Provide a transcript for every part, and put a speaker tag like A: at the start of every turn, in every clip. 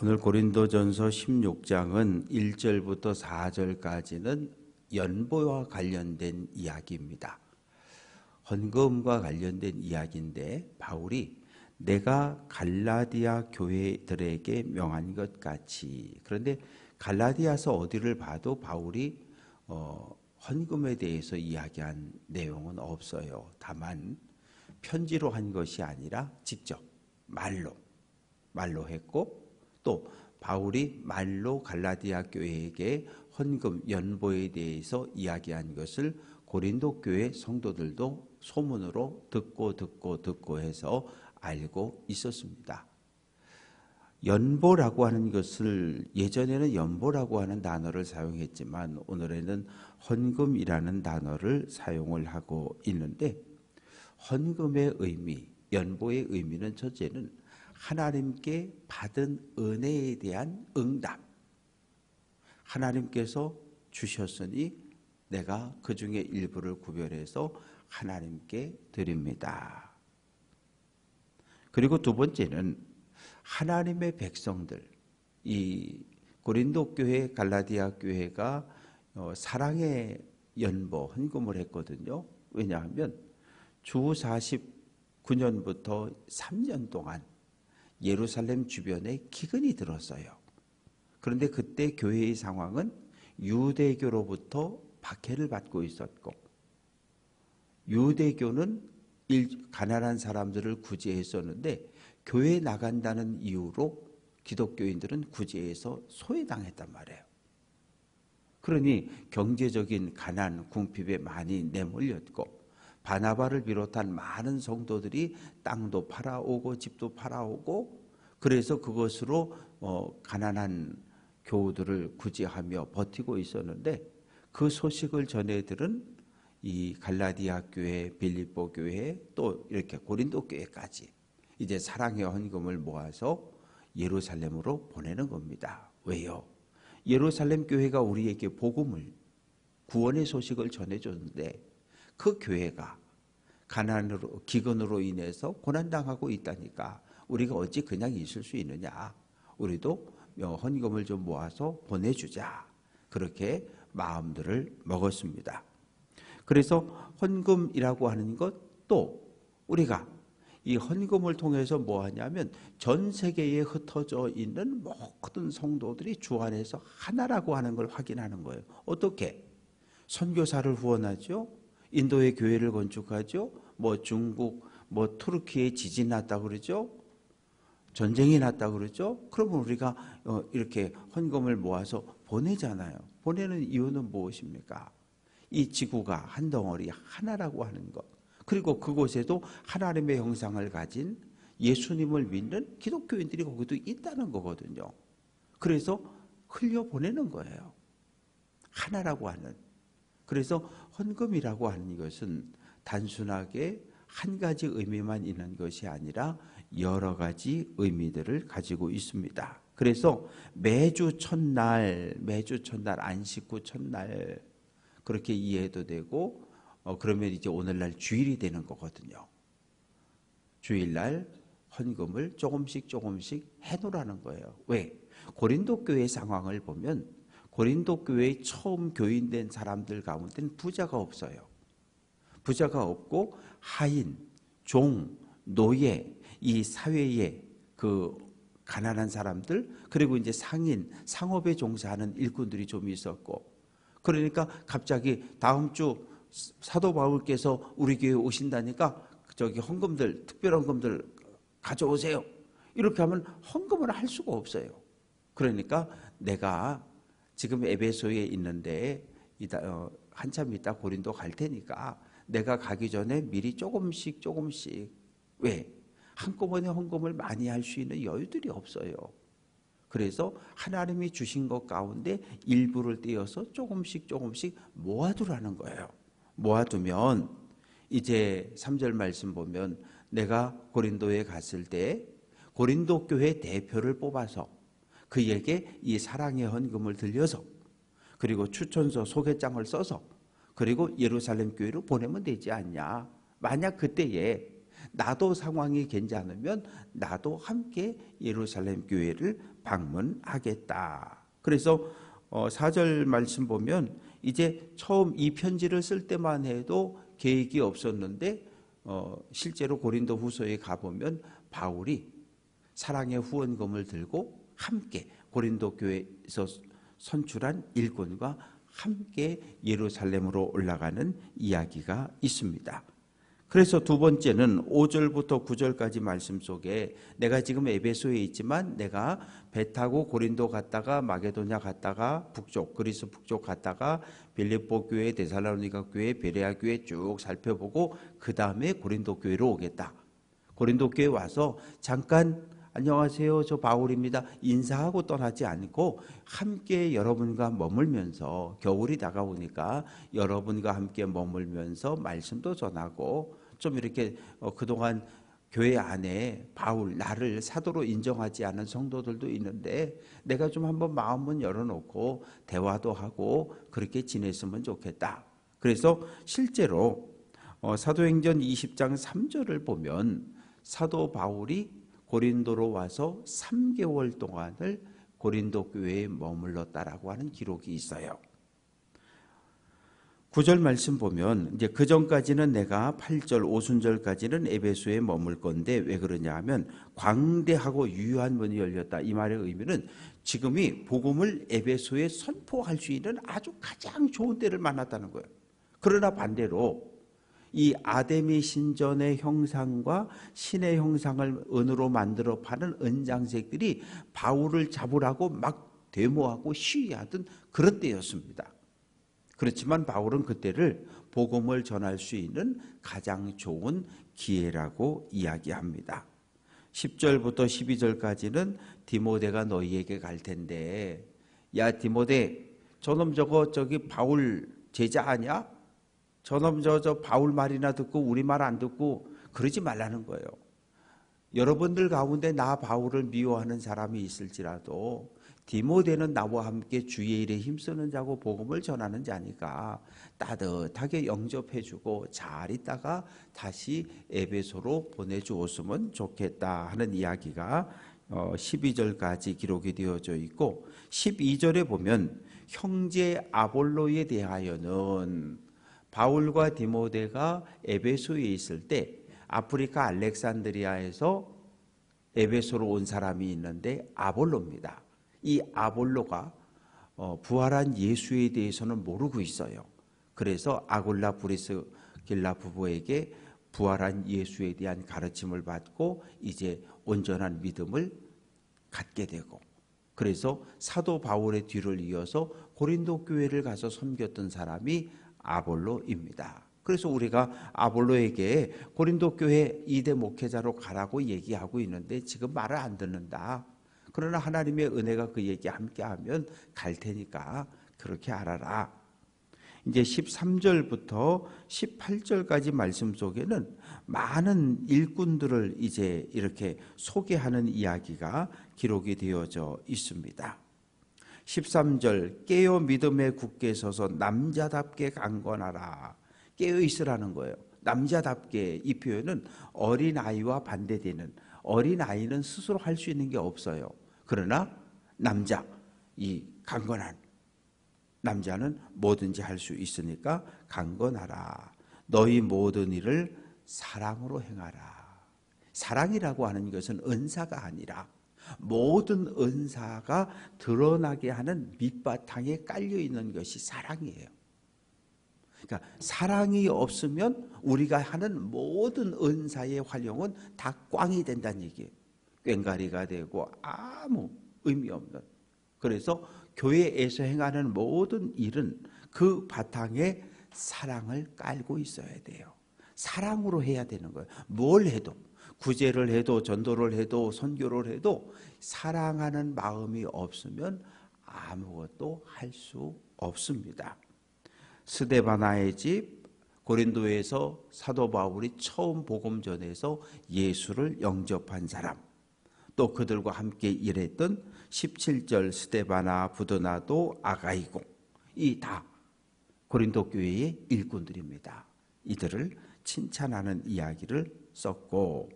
A: 오늘 고린도전서 16장은 1절부터 4절까지는 연보와 관련된 이야기입니다. 헌금과 관련된 이야기인데 바울이 내가 갈라디아 교회들에게 명한 것 같이, 그런데 갈라디아서 어디를 봐도 바울이 헌금에 대해서 이야기한 내용은 없어요. 다만 편지로 한 것이 아니라 직접 말로 했고, 또 바울이 말로 갈라디아 교회에게 헌금 연보에 대해서 이야기한 것을 고린도 교회 성도들도 소문으로 듣고 해서 알고 있었습니다. 연보라고 하는 것을 예전에는 연보라고 하는 단어를 사용했지만 오늘에는 헌금이라는 단어를 사용을 하고 있는데, 헌금의 의미, 연보의 의미는 첫째는 하나님께 받은 은혜에 대한 응답. 하나님께서 주셨으니 내가 그 중에 일부를 구별해서 하나님께 드립니다. 그리고 두 번째는 하나님의 백성들, 이 고린도 교회, 갈라디아 교회가 사랑의 연보, 헌금을 했거든요. 왜냐하면 주 49년부터 3년 동안 예루살렘 주변에 기근이 들었어요. 그런데 그때 교회의 상황은 유대교로부터 박해를 받고 있었고, 유대교는 가난한 사람들을 구제했었는데 교회에 나간다는 이유로 기독교인들은 구제해서 소외당했단 말이에요. 그러니 경제적인 가난, 궁핍에 많이 내몰렸고, 바나바를 비롯한 많은 성도들이 땅도 팔아오고 집도 팔아오고, 그래서 그것으로 가난한 교우들을 구제하며 버티고 있었는데, 그 소식을 전해 들은 이 갈라디아 교회, 빌립보 교회, 또 이렇게 고린도 교회까지 이제 사랑의 헌금을 모아서 예루살렘으로 보내는 겁니다. 왜요? 예루살렘 교회가 우리에게 복음을, 구원의 소식을 전해줬는데 그 교회가 가난으로, 기근으로 인해서 고난당하고 있다니까 우리가 어찌 그냥 있을 수 있느냐. 우리도 헌금을 좀 모아서 보내주자. 그렇게 마음들을 먹었습니다. 그래서 헌금이라고 하는 것도 우리가 이 헌금을 통해서 뭐 하냐면 전 세계에 흩어져 있는 모든 성도들이 주 안에서 하나라고 하는 걸 확인하는 거예요. 어떻게? 선교사를 후원하죠. 인도의 교회를 건축하죠. 뭐 중국, 뭐 투르키에 지진 났다 그러죠. 전쟁이 났다 그러죠. 그러면 우리가 이렇게 헌금을 모아서 보내잖아요. 보내는 이유는 무엇입니까? 이 지구가 한 덩어리 하나라고 하는 것. 그리고 그곳에도 하나님의 형상을 가진 예수님을 믿는 기독교인들이 거기도 있다는 거거든요. 그래서 흘려보내는 거예요. 하나라고 하는. 그래서 헌금이라고 하는 것은 단순하게 한 가지 의미만 있는 것이 아니라 여러 가지 의미들을 가지고 있습니다. 그래서 매주 첫날 안식 후 첫날 그렇게 이해해도 되고, 그러면 이제 오늘날 주일이 되는 거거든요. 주일날 헌금을 조금씩 해놓으라는 거예요. 왜? 고린도 교회 상황을 보면 고린도 교회에 처음 교인된 사람들 가운데는 부자가 없어요. 부자가 없고 하인, 종, 노예, 이 사회의 그 가난한 사람들, 그리고 이제 상인, 상업에 종사하는 일꾼들이 좀 있었고, 그러니까 갑자기 다음 주 사도 바울께서 우리 교회에 오신다니까 저기 헌금들, 특별 헌금들 가져오세요. 이렇게 하면 헌금을 할 수가 없어요. 그러니까 내가 지금 에베소에 있는데 한참 있다 고린도 갈 테니까 내가 가기 전에 미리 조금씩 왜? 한꺼번에 헌금을 많이 할 수 있는 여유들이 없어요. 그래서 하나님이 주신 것 가운데 일부를 떼어서 조금씩 모아두라는 거예요. 모아두면 이제 3절 말씀 보면 내가 고린도에 갔을 때 고린도 교회 대표를 뽑아서 그에게 이 사랑의 헌금을 들려서, 그리고 추천서 소개장을 써서, 그리고 예루살렘 교회로 보내면 되지 않냐. 만약 그때에 나도 상황이 괜찮으면 나도 함께 예루살렘 교회를 방문하겠다. 그래서 4절 말씀 보면 이제 처음 이 편지를 쓸 때만 해도 계획이 없었는데 실제로 고린도 후서에 가보면 바울이 사랑의 후원금을 들고 함께 고린도 교회에서 선출한 일꾼과 함께 예루살렘으로 올라가는 이야기가 있습니다. 그래서 두 번째는 5절부터 9절까지 말씀 속에 내가 지금 에베소에 있지만 내가 배 타고 고린도 갔다가 마게도냐 갔다가 북쪽 그리스 북쪽 갔다가 빌립보 교회, 데살로니가 교회, 베레아 교회 쭉 살펴보고 그 다음에 고린도 교회로 오겠다. 고린도 교회 와서 잠깐 안녕하세요, 저 바울입니다 인사하고 떠나지 않고 함께 여러분과 머물면서 겨울이 다가오니까 여러분과 함께 머물면서 말씀도 전하고 좀 이렇게 그동안 교회 안에 바울 나를 사도로 인정하지 않은 성도들도 있는데 내가 좀 한번 마음은 열어놓고 대화도 하고 그렇게 지냈으면 좋겠다. 그래서 실제로 사도행전 20장 3절을 보면 사도 바울이 고린도로 와서 3개월 동안을 고린도 교회에 머물렀다라고 하는 기록이 있어요. 9절 말씀 보면 이제 그 전까지는 내가 8절 오순절까지는 에베소에 머물 건데 왜 그러냐 하면 광대하고 유효한 문이 열렸다. 이 말의 의미는 지금이 복음을 에베소에 선포할 수 있는 아주 가장 좋은 때를 만났다는 거예요. 그러나 반대로 이 아데미 신전의 형상과 신의 형상을 은으로 만들어 파는 은장색들이 바울을 잡으라고 막 데모하고 시위하던 그런 때였습니다. 그렇지만 바울은 그때를 복음을 전할 수 있는 가장 좋은 기회라고 이야기합니다. 10절부터 12절까지는 디모데가 너희에게 갈 텐데 야 디모데 저놈 저기 바울 제자 아니야? 저놈 저 바울 말이나 듣고 우리 말 안 듣고 그러지 말라는 거예요. 여러분들 가운데 나 바울을 미워하는 사람이 있을지라도 디모데는 나와 함께 주의 일에 힘쓰는 자고 복음을 전하는 자니까 따뜻하게 영접해주고 잘 있다가 다시 에베소로 보내주었으면 좋겠다 하는 이야기가 12절까지 기록이 되어져 있고 12절에 보면 형제 아볼로에 대하여는 바울과 디모데가 에베소에 있을 때 아프리카 알렉산드리아에서 에베소로 온 사람이 있는데 아볼로입니다. 이 아볼로가 부활한 예수에 대해서는 모르고 있어요. 그래서 아굴라 브리스길라 부부에게 부활한 예수에 대한 가르침을 받고 이제 온전한 믿음을 갖게 되고 그래서 사도 바울의 뒤를 이어서 고린도 교회를 가서 섬겼던 사람이 아볼로입니다. 그래서 우리가 아볼로에게 고린도 교회 2대 목회자로 가라고 얘기하고 있는데 지금 말을 안 듣는다. 그러나 하나님의 은혜가 그 얘기 함께하면 갈 테니까 그렇게 알아라. 이제 13절부터 18절까지 말씀 속에는 많은 일꾼들을 이제 이렇게 소개하는 이야기가 기록이 되어져 있습니다. 13절 깨어 믿음에 굳게 서서 남자답게 강건하라. 깨어 있으라는 거예요. 남자답게 이 표현은 어린아이와 반대되는 어린아이는 스스로 할 수 있는 게 없어요. 그러나 남자, 이 강건한 남자는 뭐든지 할 수 있으니까 강건하라. 너희 모든 일을 사랑으로 행하라. 사랑이라고 하는 것은 은사가 아니라 모든 은사가 드러나게 하는 밑바탕에 깔려 있는 것이 사랑이에요. 그러니까 사랑이 없으면 우리가 하는 모든 은사의 활용은 다 꽝이 된다는 얘기예요. 꽹가리가 되고 아무 의미 없는. 그래서 교회에서 행하는 모든 일은 그 바탕에 사랑을 깔고 있어야 돼요. 사랑으로 해야 되는 거예요. 뭘 해도 구제를 해도 전도를 해도 선교를 해도 사랑하는 마음이 없으면 아무것도 할 수 없습니다. 스데바나의 집 고린도에서 사도 바울이 처음 복음 전해서 예수를 영접한 사람, 또 그들과 함께 일했던 17절 스데바나, 부드나도, 아가이고, 이 다 고린도 교회의 일꾼들입니다. 이들을 칭찬하는 이야기를 썼고,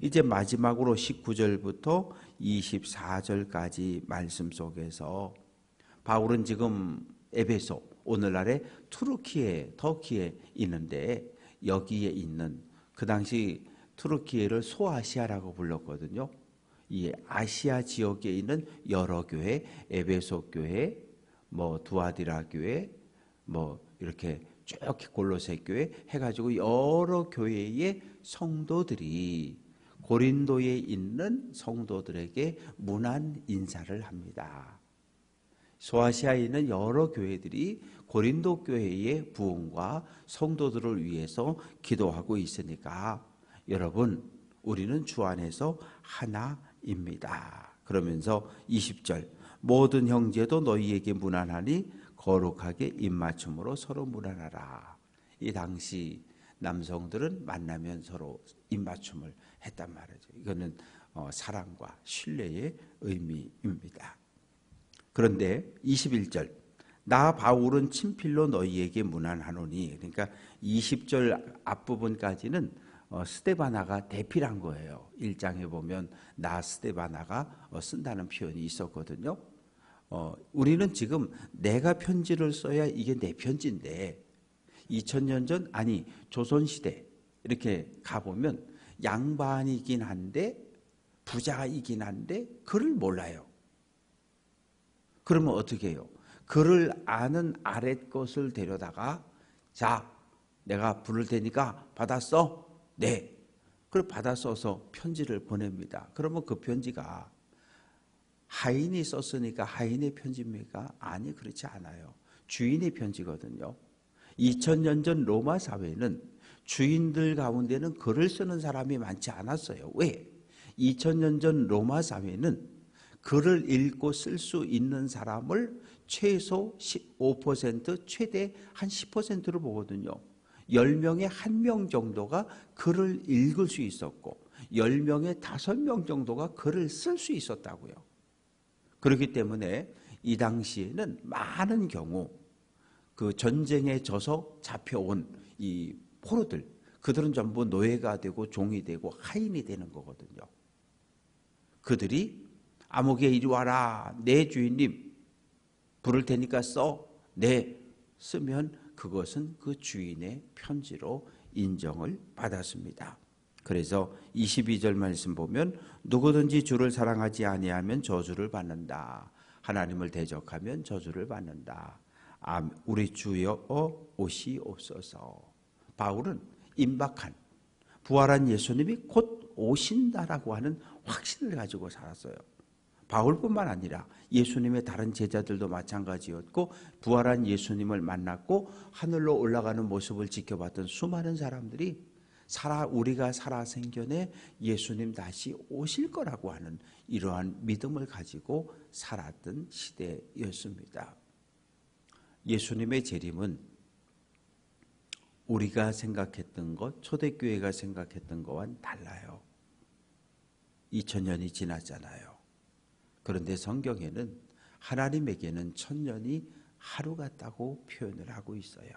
A: 이제 마지막으로 19절부터 24절까지 말씀 속에서 바울은 지금 에베소, 오늘날의 투르키에, 터키에 있는데, 여기에 있는, 그 당시 투르키에를 소아시아라고 불렀거든요. 이 아시아 지역에 있는 여러 교회, 에베소 교회, 뭐 두아디라 교회, 뭐 이렇게 쭉 골로새 교회 해가지고 여러 교회의 성도들이 고린도에 있는 성도들에게 문안 인사를 합니다. 소아시아에 있는 여러 교회들이 고린도 교회의 부흥과 성도들을 위해서 기도하고 있으니까 여러분, 우리는 주 안에서 하나입니다. 그러면서 20절, 모든 형제도 너희에게 문안하니 거룩하게 입맞춤으로 서로 문안하라. 이 당시 남성들은 만나면 서로 입맞춤을 했단 말이죠. 이거는 사랑과 신뢰의 의미입니다. 그런데 21절, 나 바울은 친필로 너희에게 문안하노니, 그러니까 20절 앞부분까지는 스데바나가 대필한 거예요. 1장에 보면 나 스데바나가 쓴다는 표현이 있었거든요. 우리는 지금 내가 편지를 써야 이게 내 편지인데 2000년 전, 아니 조선시대 이렇게 가보면 양반이긴 한데 부자이긴 한데 글을 몰라요. 그러면 어떻게 해요? 글을 아는 아랫 것을 데려다가, 자, 내가 부를 테니까 받아 써? 네. 그걸 받아 써서 편지를 보냅니다. 그러면 그 편지가 하인이 썼으니까 하인의 편지입니까? 아니, 그렇지 않아요. 주인의 편지거든요. 2000년 전 로마 사회는 주인들 가운데는 글을 쓰는 사람이 많지 않았어요. 왜? 2000년 전 로마 사회는 글을 읽고 쓸 수 있는 사람을 최소 15%, 최대 한 10%로 보거든요. 10명에 1명 정도가 글을 읽을 수 있었고 10명에 5명 정도가 글을 쓸 수 있었다고요. 그렇기 때문에 이 당시에는 많은 경우 그 전쟁에 져서 잡혀온 이 포로들, 그들은 전부 노예가 되고 종이 되고 하인이 되는 거거든요. 그들이 아무개 이리 와라, 내 주인님 부를 테니까 써, 네, 쓰면 그것은 그 주인의 편지로 인정을 받았습니다. 그래서 22절 말씀 보면 누구든지 주를 사랑하지 아니하면 저주를 받는다. 하나님을 대적하면 저주를 받는다. 우리 주여 오시옵소서. 바울은 임박한 부활한 예수님이 곧 오신다라고 하는 확신을 가지고 살았어요. 바울뿐만 아니라 예수님의 다른 제자들도 마찬가지였고, 부활한 예수님을 만났고 하늘로 올라가는 모습을 지켜봤던 수많은 사람들이 우리가 살아생전에 예수님 다시 오실 거라고 하는 이러한 믿음을 가지고 살았던 시대였습니다. 예수님의 재림은 우리가 생각했던 것, 초대교회가 생각했던 것과는 달라요. 2000년이 지났잖아요. 그런데 성경에는 하나님에게는 1000년이 하루 같다고 표현을 하고 있어요.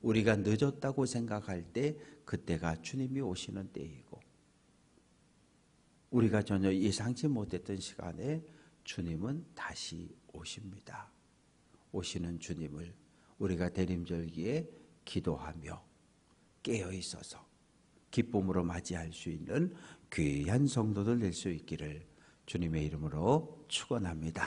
A: 우리가 늦었다고 생각할 때 그때가 주님이 오시는 때이고, 우리가 전혀 예상치 못했던 시간에 주님은 다시 오십니다. 오시는 주님을 우리가 대림절기에 기도하며 깨어 있어서 기쁨으로 맞이할 수 있는 귀한 성도들 될 수 있기를 주님의 이름으로 축원합니다.